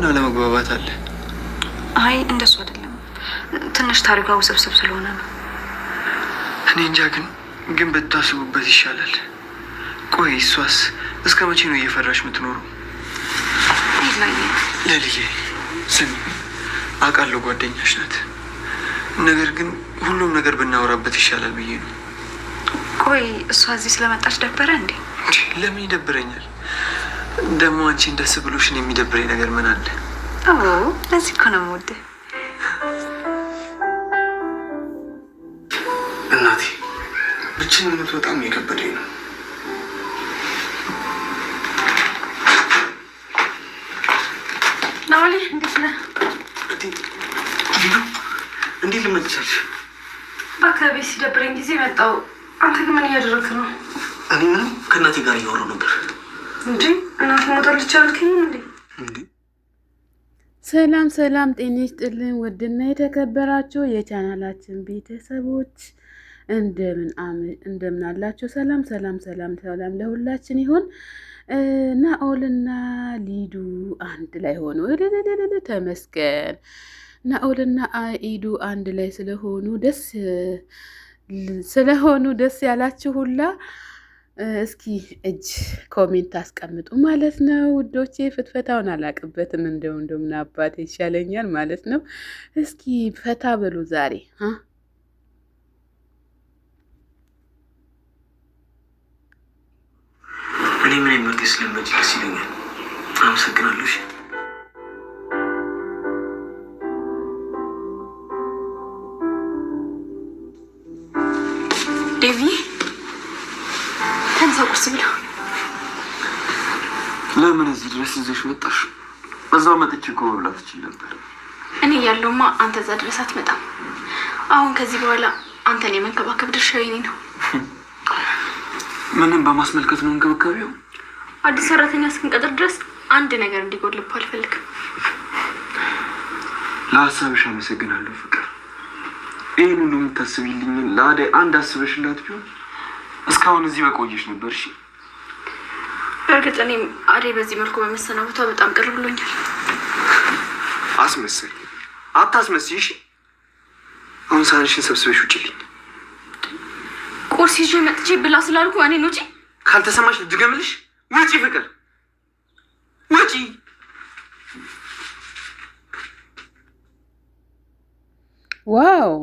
ምን አለመግባባት አለ? አይ እንደሱ አይደለም። ትንሽ ታሪኳ ውስብስብ ስለሆነ ነው። እኔ እንጃ ግን ብታስቡበት ይሻላል። ቆይ እሷስ እስከ መቼ ነው እየፈራሽ የምትኖረው? ለልዬ ስሚ፣ አውቃለሁ ጓደኛሽ ናት። ነገር ግን ሁሉም ነገር ብናወራበት ይሻላል ብዬ ነው። ቆይ እሷ እዚህ ስለመጣች ደበረ እንዴ? ለምን ይደብረኛል? ደግሞ አንቺን ደስ ብሎሽን የሚደብረኝ ነገር ምን አለ? ለዚህ እኮ ነው የምወደው። እናቴ ብቸኝነት በጣም የከበደኝ ነው። ናውሊ እንዴት ነህ? እንዴት ልመልሳልሽ? በአካባቢ ሲደብረኝ ጊዜ መጣሁ። አንተ ግን ምን እያደረግህ ነው? እኔ ምንም ከእናቴ ጋር እያወራሁ ነበር። እንዴ እናት ሞታለች አልከኝ እንዴ? ሰላም ሰላም፣ ጤና ይስጥልን ውድና የተከበራችሁ የቻናላችን ቤተሰቦች እንደምን አላችሁ? ሰላም ለሁላችን ይሁን። ናኦልና ሊዱ አንድ ላይ ሆኖ ተመስገን። ናኦልና ኢዱ አንድ ላይ ስለሆኑ ደስ ያላችሁ ሁላ እስኪ እጅ ኮሜንት አስቀምጡ ማለት ነው ውዶቼ። ፍትፈታውን አላቅበትም፣ እንደምን አባቴ ይሻለኛል ማለት ነው። እስኪ ፈታ በሉ ዛሬ እኔ ምን ይመርጥ ስለመጭ ደስ ይለኛል። አመሰግናለሁ። ዴቪ ተንሳ ቁርስ ብላ። ለምን እዚህ ድረስ ይዘሽ መጣሽ? በዛው መጥቼ እኮ መብላት እችል ነበር። እኔ ያለውማ አንተ እዛ ድረስ አትመጣም። አሁን ከዚህ በኋላ አንተን የመንከባከብ ድርሻው የኔ ነው። ምንም በማስመልከት ነው እንክብካቤው? አዲስ ሰራተኛ እስክንቀጥር ድረስ አንድ ነገር እንዲጎልብህ አልፈልግም። ለሀሳብሽ አመሰግናለሁ ፍቅር። ይህን ሁሉ የምታስቢልኝ ለአደይ አንድ አስበሽላት ቢሆን እስካሁን እዚህ በቆየሽ ነበር። እሺ በእርግጥ እኔም አደይ በዚህ መልኩ በመሰናበቷ በጣም ቅር ብሎኛል። አስመስል አታስመስይ። እሺ አሁን ሳንሽን ሰብስበሽ ውጭልኝ። ቁርስ ይዤ መጥቼ ብላ ስላልኩ እኔን ውጪ። ካልተሰማሽ ልድገምልሽ። ውጪ ፍቅር ውጪ። ዋው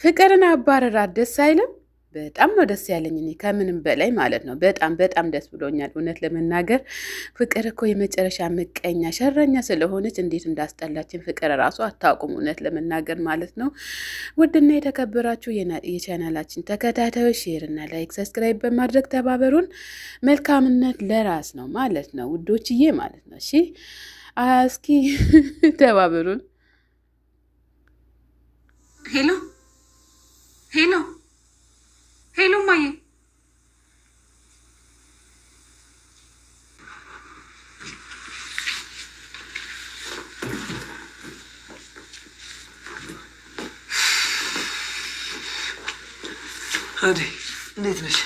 ፍቅርን አባረራት። ደስ አይልም? በጣም ነው ደስ ያለኝ እኔ ከምንም በላይ ማለት ነው። በጣም ደስ ብሎኛል። እውነት ለመናገር ፍቅር እኮ የመጨረሻ ምቀኛ ሸረኛ ስለሆነች እንዴት እንዳስጠላችን ፍቅር ራሱ አታውቁም። እውነት ለመናገር ማለት ነው። ውድና የተከበራችሁ የቻናላችን ተከታታዮች ሼር እና ላይክ ሰብስክራይብ በማድረግ ተባበሩን። መልካምነት ለራስ ነው ማለት ነው ውዶችዬ ማለት ነው። እሺ እስኪ ተባበሩን። ሄሎ ማዬ፣ አዴ እንዴት ነሽ?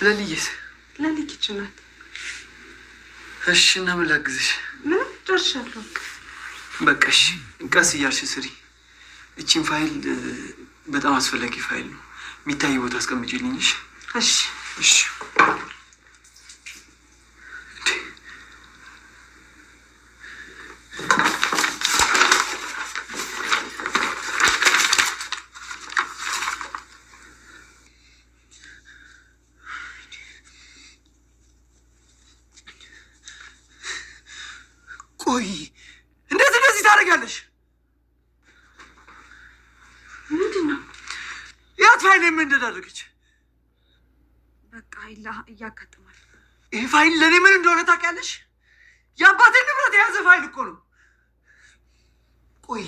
ለልዬስ? ለልይ ኪችን ናት። እሺ እና ምን ላግዝሽ? ምንም ደርሻለሁ። በቃ እሺ ቀስ እያልሽ ስሪ። እቺን ፋይል በጣም አስፈላጊ ፋይል ነው። የሚታይ ቦታ አስቀምጪልኝ። እሺ እሺ። ቆይ እንዴት እንደዚህ ታደርጊያለሽ? ፋይል ምን እንደዳረገች በቃ እያጋጥማል። ይሄ ፋይል ለኔ ምን እንደሆነ ታውቂያለሽ? የአባቴ ንብረት የያዘ ፋይል እኮ ነው። ቆይ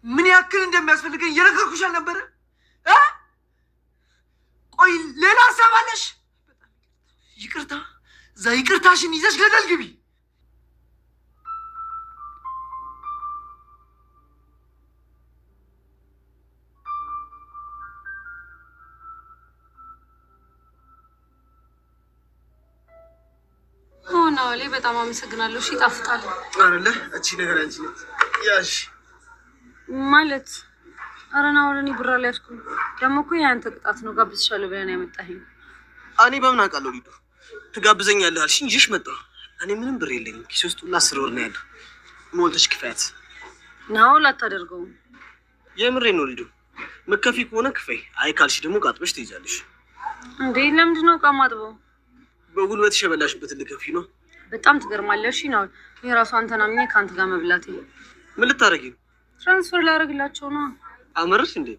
ምን ያክል እንደሚያስፈልገኝ እየነገርኩሽ አልነበረ? ቆይ ሌላ ሀሳብ አለሽ? ይቅርታ፣ እዛ ይቅርታሽን ይዘሽ ገደል ግቢ። አለ በጣም አመሰግናለሁ። እሺ ይጣፍጣል አይደለ? እቺ ነገር አንቺ ነች ያሽ ማለት አረና ወረኒ ብራ ላይ አስኩ ደግሞ እኮ ያንተ ቅጣት ነው። ጋብዝሻለሁ ብለን ያመጣኸኝ እኔ በምን አውቃለሁ? ሊዱ ትጋብዘኛለህ አልሽኝ ይሽ መጣሁ። እኔ ምንም ብር የለኝም። ኪስ ውስጥ ሁላ 10 ብር ነው ያለው። ሞልተሽ ክፈያት ነው ላታደርገው። የምሬ ነው ሊዱ። መከፊ ከሆነ ክፈይ፣ አይ ካልሽ ደግሞ ቃጥበሽ ትይዛለሽ። እንዴ ለምንድን ነው ዕቃ ማጥበው? በጉልበትሽ የበላሽበት ልከፊ ነው። በጣም ትገርማለሽ። እሺ ነው የራሱ አንተና ምን ካንተ ጋር መብላቴ። ምን ልታረጊ ነው? ትራንስፈር ላደርግላቸው ነው። አመረሽ እንዴ?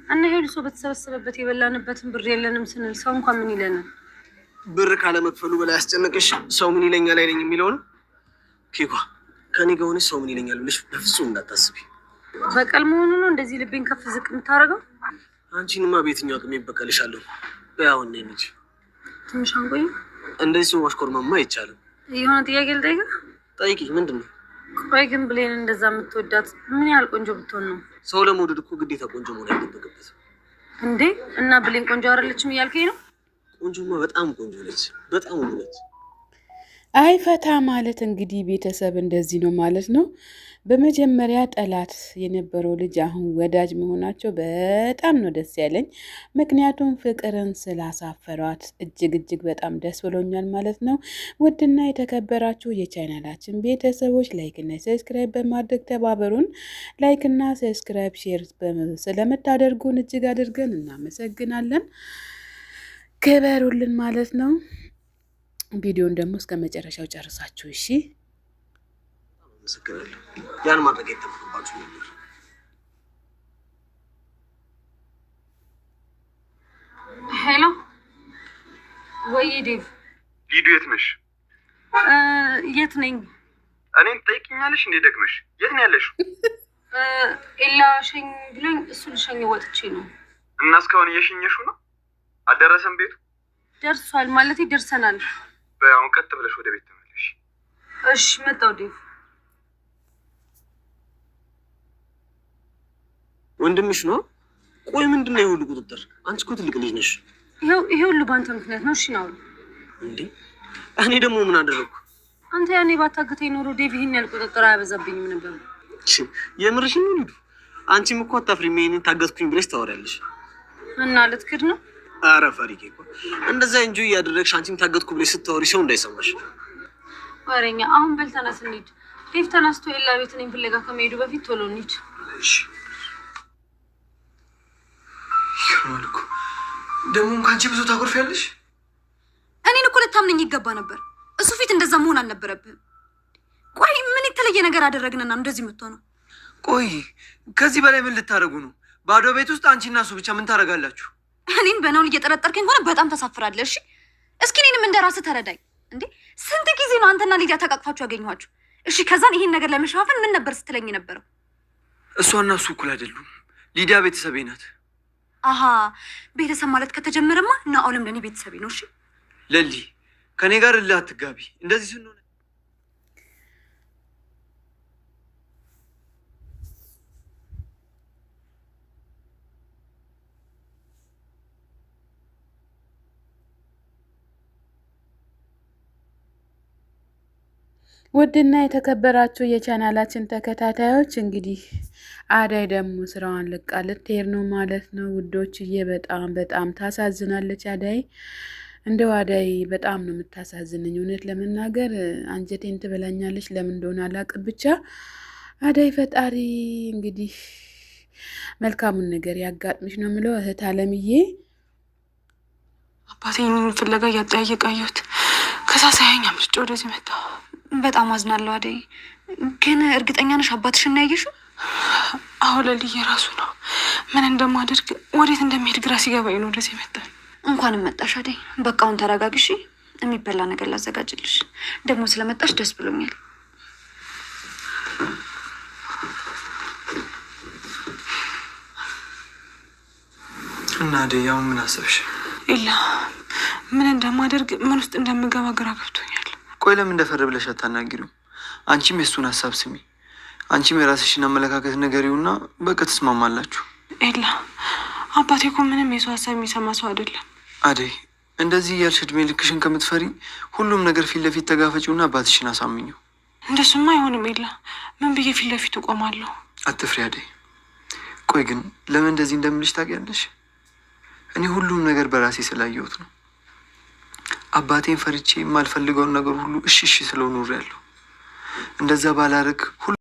እና ሄሉ ሰው በተሰበሰበበት የበላንበትን ብር የለንም ስንል ሰው እንኳን ምን ይለናል? ብር ካለ መክፈሉ በላይ ያስጨነቀሽ ሰው ምን ይለኛል አይለኝ የሚለው ነው። ኬኳ ከኔ ጋር ሆነሽ ሰው ምን ይለኛል ብለሽ በፍጹም እንዳታስቢ። በቀል መሆኑ ነው እንደዚህ ልቤን ከፍ ዝቅ የምታደርገው? አንቺንማ በየትኛው አቅሜ በቀልሻለሁ። ያው እኔ ልጅ ትንሽ አንቆይ። እንደዚህ ሰው ማሽኮርማማ አይቻልም። የሆነ ጥያቄ ልጠይቅህ? ጠይቂ። ምንድን ነው? ቆይ ግን ብሌን እንደዛ የምትወዳት ምን ያህል ቆንጆ ብትሆን ነው? ሰው ለመውደድ እኮ ግዴታ ቆንጆ መሆን አይጠበቅበት እንዴ። እና ብሌን ቆንጆ አይደለችም እያልከኝ ነው? ቆንጆማ በጣም ቆንጆ ነች። በጣም ውብ ነች። አይ ፈታ ማለት እንግዲህ ቤተሰብ እንደዚህ ነው ማለት ነው። በመጀመሪያ ጠላት የነበረው ልጅ አሁን ወዳጅ መሆናቸው በጣም ነው ደስ ያለኝ። ምክንያቱም ፍቅርን ስላሳፈሯት እጅግ በጣም ደስ ብሎኛል ማለት ነው። ውድና የተከበራችሁ የቻናላችን ቤተሰቦች ላይክና ሰብስክራይብ በማድረግ ተባበሩን። ላይክና ሰብስክራይብ ሼር ስለምታደርጉን እጅግ አድርገን እናመሰግናለን። ክበሩልን ማለት ነው። ቪዲዮን ደግሞ እስከ መጨረሻው ጨርሳችሁ እሺ። አመሰግናለሁ። ያን ማድረግ የተፈቀደባችሁ ነበር። ሄሎ ወይ ዴቭ። ሊዱ የት ነሽ? የት ነኝ? እኔን ትጠይቂኛለሽ እንዴ ደግመሽ? የት ነው ያለሽው? ኤላ ሸኝ ብሎኝ እሱ ልሸኝ ወጥቼ ነው። እና እስካሁን እየሸኘሽው ነው? አልደረሰም ቤቱ? ደርሷል ማለት ይደርሰናል። በአሁን ቀጥ ብለሽ ወደ ቤት ተመለሽ። እሺ መጣሁ ዴቭ። ወንድምሽ ነው? ቆይ ምንድን ነው የሁሉ ቁጥጥር? አንቺ እኮ ትልቅ ልጅ ነሽ። ይሄ ሁሉ በአንተ ምክንያት ነው። እሺ ነው እንዴ? እኔ ደግሞ ምን አደረግኩ? አንተ ያኔ ባታግተኝ ኖሮ ዴቭ ይሄን ያህል ቁጥጥር አያበዛብኝም ነበር። የምርሽን ነው ሊዱ? አንቺም እኮ አታፍሪም። ይሄንን ታገዝኩኝ ብለሽ ታወሪያለሽ እና ልትክድ ነው? አረ ፈሪኬ እኮ እንደዛ እንጂ እያደረግሽ አንቺም ታገዝኩ ብለሽ ስታወሪ ሰው እንዳይሰማሽ። ወሬኛ አሁን በል ተነስ እንሂድ። ዴቭ ተነስቶ ኤላ ቤት እኔን ፍለጋ ከመሄዱ በፊት ቶሎ እንሂድ። እሺ ይሁንልኩ። ደግሞ ከአንቺ ብዙ ታጎርፊያለሽ። እኔን እኮ ልታምነኝ ይገባ ነበር። እሱ ፊት እንደዛ መሆን አልነበረብህም። ቆይ ምን የተለየ ነገር አደረግንና እንደዚህ የምትሆነው? ቆይ ከዚህ በላይ ምን ልታደርጉ ነው? ባዶ ቤት ውስጥ አንቺና እሱ ብቻ ምን ታደርጋላችሁ? እኔን በናውን እየጠረጠርከኝ ሆነ በጣም ተሳፍራለህ። እሺ እስኪ እኔንም እንደ ራስህ ተረዳኝ። እንዴ ስንት ጊዜ ነው አንተና ሊዲያ ተቃቅፋችሁ ያገኘኋችሁ? እሺ ከዛን ይሄን ነገር ለመሸፋፈን ምን ነበር ስትለኝ ነበረው? እሷና እሱ እኩል አይደሉም። ሊዲያ ቤተሰቤ ናት። አሃ ቤተሰብ ማለት ከተጀመረማ ናኦልም ለኔ ቤተሰቤ ነው። እሺ ለሊ ከኔ ጋር እልህ አትጋቢ። እንደዚህ ስንሆነ ውድና የተከበራችሁ የቻናላችን ተከታታዮች እንግዲህ አዳይ ደግሞ ስራዋን ለቃ ልትሄድ ነው ማለት ነው ውዶችዬ። በጣም ታሳዝናለች አዳይ። እንደው አዳይ በጣም ነው የምታሳዝነኝ እውነት ለመናገር አንጀቴን ትበላኛለች። ለምን እንደሆነ አላውቅም። ብቻ አዳይ ፈጣሪ እንግዲህ መልካሙን ነገር ያጋጥምሽ ነው የምለው እህት አለምዬ። አባቴን ፍለጋ እያጠያየቃየሁት ከዛ ሳያኝ አምልጬ ወደዚህ መጣ። በጣም አዝናለሁ አደይ። ግን እርግጠኛ ነሽ አባትሽን ነው ያየሽው? አዎ ለልዬ ራሱ ነው። ምን እንደማደርግ ወዴት እንደሚሄድ ግራ ሲገባኝ ነው ወደዚህ መጣ። እንኳንም መጣሽ አደይ። በቃ አሁን ተረጋግሺ። የሚበላ ነገር ላዘጋጅልሽ። ደግሞ ስለመጣሽ ደስ ብሎኛል። እና አደይ ያው ምን አሰብሽ? ኢላ ምን እንደማደርግ ምን ውስጥ እንደምገባ ግራ ገብቶኛል። ቆይ ለምን እንደፈረ ብለሽ አታናግሪውም? አንቺም የእሱን ሀሳብ ስሚ። አንቺም የራስሽን አመለካከት ንገሪውና በቃ ትስማማላችሁ። ኤላ አባቴ እኮ ምንም የሰው ሀሳብ የሚሰማ ሰው አይደለም። አደይ እንደዚህ እያልሽ እድሜ ልክሽን ከምትፈሪ ሁሉም ነገር ፊት ለፊት ተጋፈጪውና አባትሽን አሳምኘው። እንደሱማ አይሆንም የለ። ምን ብዬ ፊት ለፊቱ ቆማለሁ? አትፍሪ አደይ። ቆይ ግን ለምን እንደዚህ እንደምልሽ ታውቂያለሽ? እኔ ሁሉም ነገር በራሴ ስላየሁት ነው። አባቴን ፈርቼ የማልፈልገውን ነገር ሁሉ እሺ ስለው ኖሬያለሁ። እንደዛ ባላረግ